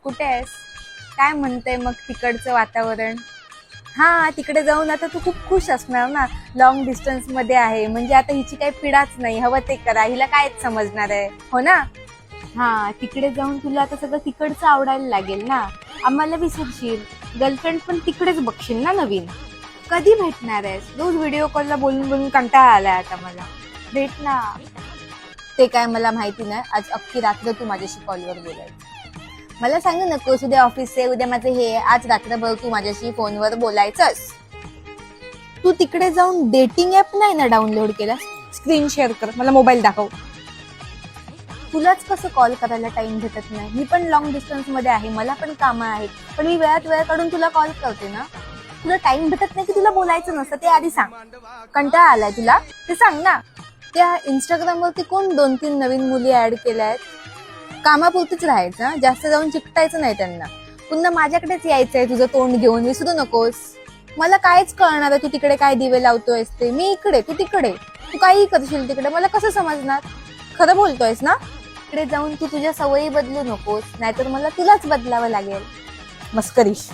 कुठे आहेस? काय म्हणते मग तिकडचं वातावरण? हा, तिकडे जाऊन आता तू खूप खुश असणार ना. लॉंग डिस्टन्स मध्ये आहे म्हणजे आता हिची काही पिढाच नाही, हवं ते करा, हिला कायच समजणार आहे, हो ना? हा, तिकडे जाऊन तुला आता सगळं तिकडचं आवडायला लागेल ना. आम्हाला विसरशील, गर्लफ्रेंड पण तिकडेच बघशील ना नवीन. कधी भेटणार आहेस? रोज व्हिडिओ कॉलला बोलून बोलून कंटाळा आलाय आता मला. भेट ना. ते काय मला माहिती नाही, आज अख्खी रात्र तू माझ्याशी कॉलवर बोलायचं. मला सांगू नकोस उद्या ऑफिस आहे, उद्या माझं हे आहे. आज रात्रभर तू माझ्याशी फोनवर बोलायचंस. तू तिकडे जाऊन डेटिंग ऍप नाही ना डाउनलोड केला? स्क्रीन शेअर कर, मला मोबाईल दाखव. तुलाच कसं कॉल करायला टाइम भेटत नाही? मी पण लॉंग डिस्टन्स मध्ये आहे, मला पण कामं आहेत, पण मी वेळात वेळ काढून तुला कॉल करते ना. तुला टाइम भेटत नाही की तुला बोलायचं नसतं? ते आधी सांग. कंटाळा आलाय तुला ते सांग ना. त्या इंस्टाग्राम वरती कोण 2-3 नवीन मुली ऍड केल्या आहेत? कामापुरतीच राहायचं, जास्त जाऊन चिकटायचं नाही त्यांना. पुन्हा माझ्याकडेच यायचंय तुझं तोंड घेऊन, विसरू नकोस. मला कायच कळणार आहे तू तिकडे काय दिवे लावतोयस ते. मी इकडे, तू तिकडे. तू काही करशील तिकडे, मला कसं समजणार? खरं बोलतोयस ना? तिकडे जाऊन तू तुझ्या सवयी बदलू नकोस, नाहीतर मला तुलाच बदलावं लागेल. मस्करीश.